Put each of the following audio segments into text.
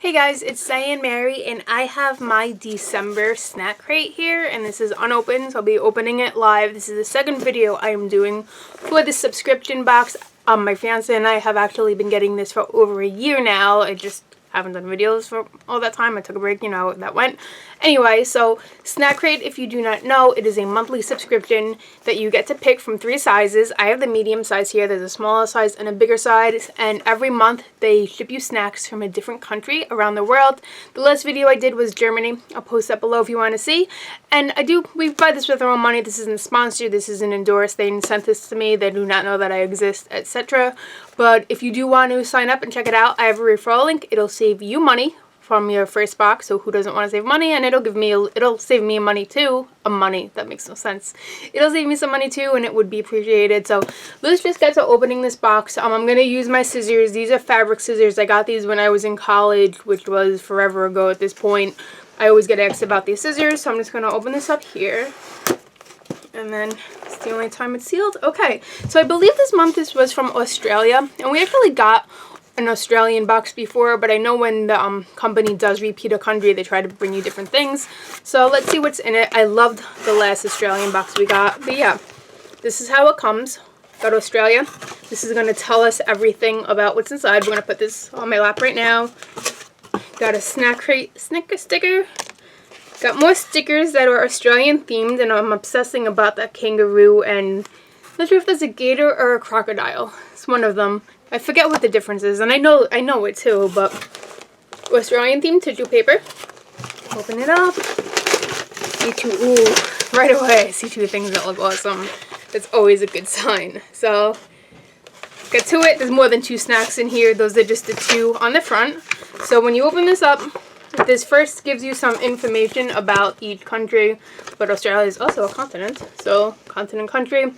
Hey guys, it's Diane Mary, and I have my December snack crate here, and this is unopened, so I'll be opening it live. This is the second video I am doing for the subscription box. My fiance and I have actually been getting this for over a year now. I just haven't done videos for all that time. I took a break, you know, that went. Anyway, so SnackCrate, if you do not know, it is a monthly subscription that you get to pick from 3 sizes. I have the medium size here. There's a smaller size and a bigger size, and every month they ship you snacks from a different country around the world. The last video I did was Germany. I'll post that below if you want to see. And we buy this with our own money. This isn't sponsored. This isn't endorsed. They sent this to me. They do not know that I exist, etc. But if you do want to sign up and check it out, I have a referral link. It'll save you money from your first box, so who doesn't want to save money? And it'll save me money too. Money, that makes no sense. It'll save me some money too, and it would be appreciated. So let's just get to opening this box. I'm gonna use my scissors. These are fabric scissors. I got these when I was in college, which was forever ago at this point. I always get asked about these scissors, so I'm just gonna open this up here. And then it's the only time it's sealed. Okay, so I believe this month this was from Australia, and we actually got an Australian box before, but I know when the company does repeat a country, they try to bring you different things. So let's see what's in it. I loved the last Australian box we got, but yeah, this is how it comes. Got Australia. This is going to tell us everything about what's inside. We're going to put this on my lap right now. Got a SnackCrate sticker. Got more stickers that are Australian themed, and I'm obsessing about that kangaroo, and I'm not sure if there's a gator or a crocodile. It's one of them. I forget what the difference is, and I know it too, but Australian themed tissue paper. Open it up. See two, ooh, right away I see 2 things that look awesome. That's always a good sign. So, get to it. There's more than 2 snacks in here. Those are just the 2 on the front. So when you open this up, this first gives you some information about each country, but Australia is also a continent. So, continent, country.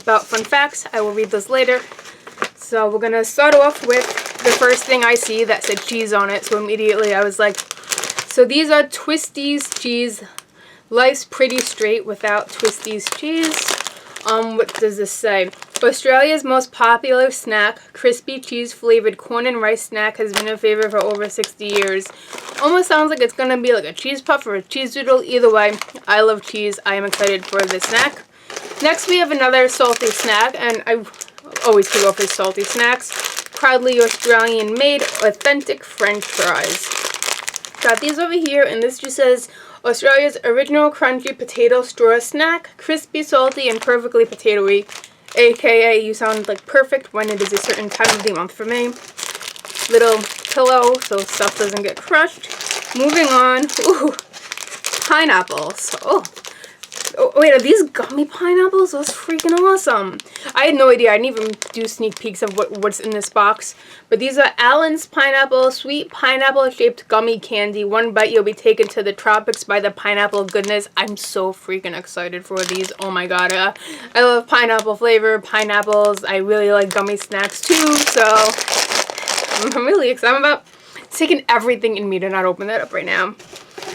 About fun facts. I will read those later. So we're going to start off with the first thing I see that said cheese on it. So immediately I was like, so these are Twisties cheese. Life's pretty straight without Twisties cheese. What does this say? Australia's most popular snack, crispy cheese flavored corn and rice snack, has been a favorite for over 60 years. Almost sounds like it's going to be like a cheese puff or a cheese doodle. Either way, I love cheese. I am excited for this snack. Next we have another salty snack, and I always go for salty snacks. Proudly Australian made, authentic French fries. Got these over here, and this just says Australia's original crunchy potato straw snack, crispy, salty, and perfectly potatoey. AKA, you sound like perfect when it is a certain time of the month for me. Little pillow so stuff doesn't get crushed. Moving on. Ooh, pineapples. Oh, wait, are these gummy pineapples? Those freaking awesome. I had no idea. I didn't even do sneak peeks of what's in this box. But these are Allen's Pineapple, sweet pineapple-shaped gummy candy. One bite, you'll be taken to the tropics by the pineapple goodness. I'm so freaking excited for these. Oh my god. I love pineapple flavor, pineapples. I really like gummy snacks too. So, I'm really excited about taking everything in me to not open that up right now.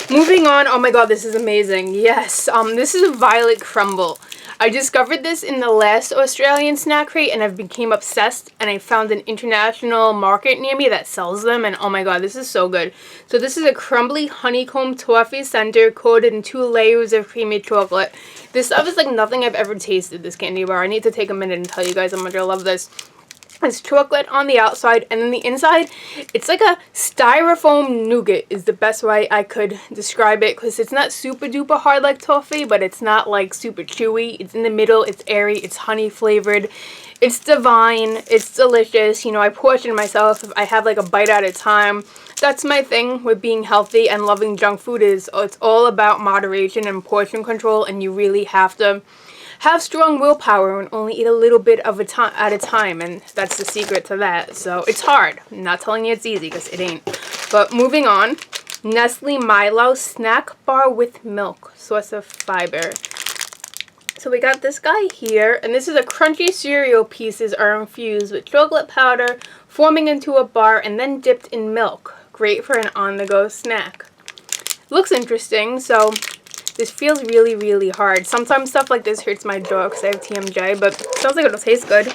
Moving on, oh my god, this is amazing. Yes, this is a violet crumble. I discovered this in the last Australian snack crate, and I've became obsessed, and I found an international market near me that sells them, and oh my god, this is so good. So this is a crumbly honeycomb toffee center coated in 2 layers of creamy chocolate. This stuff is like nothing I've ever tasted, this candy bar. I need to take a minute and tell you guys how much I love this. It's chocolate on the outside, and then the inside, it's like a styrofoam nougat is the best way I could describe it, because it's not super duper hard like toffee, but it's not like super chewy. It's in the middle, it's airy, it's honey flavored, it's divine, it's delicious. You know, I portion myself if I have like a bite at a time. That's my thing with being healthy and loving junk food, is it's all about moderation and portion control, and you really have to have strong willpower and only eat a little bit of at a time, and that's the secret to that. So it's hard. I'm not telling you it's easy, because it ain't. But moving on, Nestle Milo snack bar with milk, source of fiber. So we got this guy here, and this is a crunchy cereal. Pieces are infused with chocolate powder, forming into a bar and then dipped in milk. Great for an on-the-go snack. Looks interesting. So this feels really, really hard. Sometimes stuff like this hurts my jaw because I have TMJ, but it sounds like it'll taste good.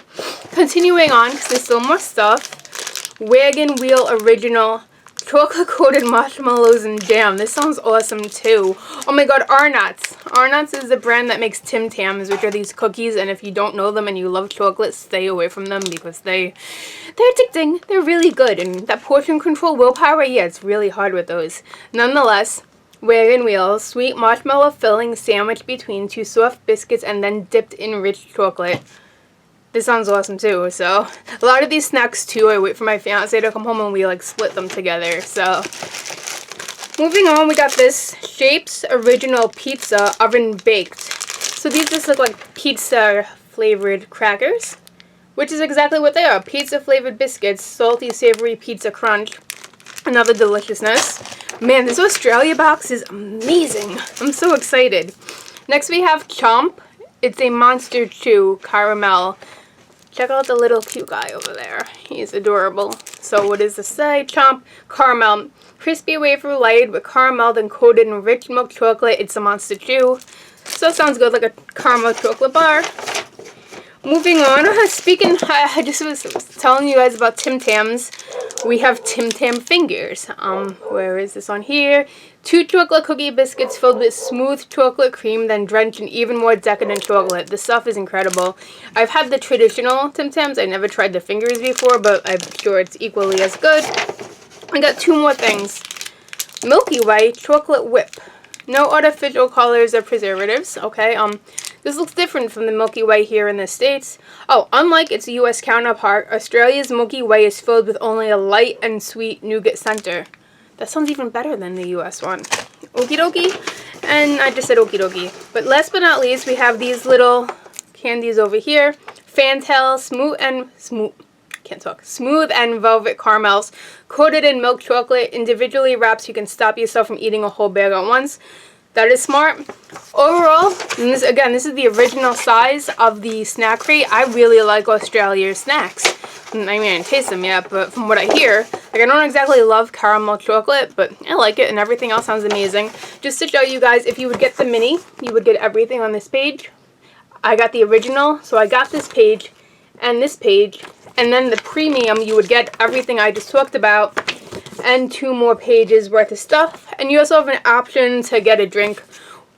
Continuing on, because there's still more stuff. Wagon Wheel Original chocolate coated marshmallows and jam. This sounds awesome too. Oh my god, Arnott's. Arnott's is the brand that makes Tim Tams, which are these cookies, and if you don't know them and you love chocolate, stay away from them because they're addicting. They're really good, and that portion control willpower, yeah, it's really hard with those. Nonetheless, Wagon Wheels, sweet marshmallow filling sandwich between two soft biscuits and then dipped in rich chocolate. This sounds awesome too. So a lot of these snacks too, I wait for my fiance to come home and we like split them together. So moving on, we got this Shapes Original Pizza Oven Baked. So these just look like pizza flavored crackers, which is exactly what they are. Pizza flavored biscuits, salty savory pizza crunch, another deliciousness. Man, this Australia box is amazing. I'm so excited. Next we have Chomp. It's a Monster Chew caramel. Check out the little cute guy over there. He's adorable. So what does this say? Chomp caramel. Crispy wafer layered with caramel then coated in rich milk chocolate. It's a Monster Chew. So it sounds good, like a caramel chocolate bar. Moving on, I just was telling you guys about Tim Tams. We have Tim Tam fingers. Where is this on here? 2 chocolate cookie biscuits filled with smooth chocolate cream, then drenched in even more decadent chocolate. This stuff is incredible. I've had the traditional Tim Tams. I never tried the fingers before, but I'm sure it's equally as good. I got 2 more things. Milky Way chocolate whip. No artificial colors or preservatives. Okay, this looks different from the Milky Way here in the States. Oh, unlike its US counterpart, Australia's Milky Way is filled with only a light and sweet nougat center. That sounds even better than the US one. Okie dokie. And I just said okie dokie. But last but not least, we have these little candies over here. Fantail smooth and velvet caramels coated in milk chocolate, individually wrapped so you can stop yourself from eating a whole bag at once. That is smart. Overall, and this is the original size of the snack crate. I really like Australia's snacks. I mean, I didn't taste them yet, but from what I hear, like I don't exactly love caramel chocolate, but I like it, and everything else sounds amazing. Just to show you guys, if you would get the mini, you would get everything on this page. I got the original, so I got this page, and then the premium, you would get everything I just talked about, and 2 more pages worth of stuff. And you also have an option to get a drink.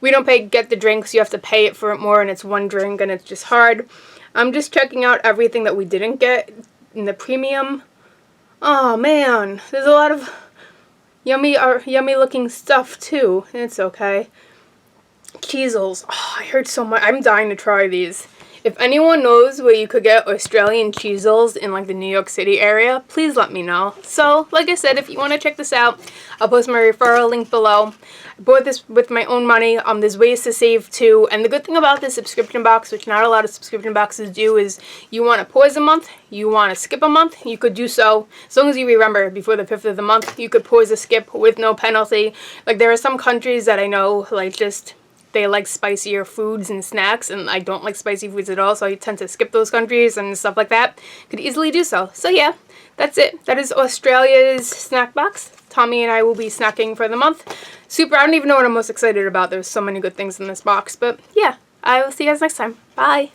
We don't get the drinks, you have to pay it for it more, and it's 1 drink, and it's just hard. I'm just checking out everything that we didn't get in the premium. Oh man, there's a lot of yummy looking stuff too. It's okay. Cheezels. Oh, I heard so much. I'm dying to try these. If anyone knows where you could get Australian Cheezels in like the New York City area, please let me know. So, like I said, if you want to check this out, I'll post my referral link below. I bought this with my own money. There's ways to save too. And the good thing about this subscription box, which not a lot of subscription boxes do, is you want to pause a month, you want to skip a month, you could do so. As long as you remember before the 5th of the month, you could pause a skip with no penalty. Like there are some countries that I know, like just they like spicier foods and snacks, and I don't like spicy foods at all, so I tend to skip those countries and stuff like that. Could easily do so. So yeah, that's it. That is Australia's snack box. Tommy and I will be snacking for the month. Super, I don't even know what I'm most excited about. There's so many good things in this box, but yeah, I will see you guys next time. Bye!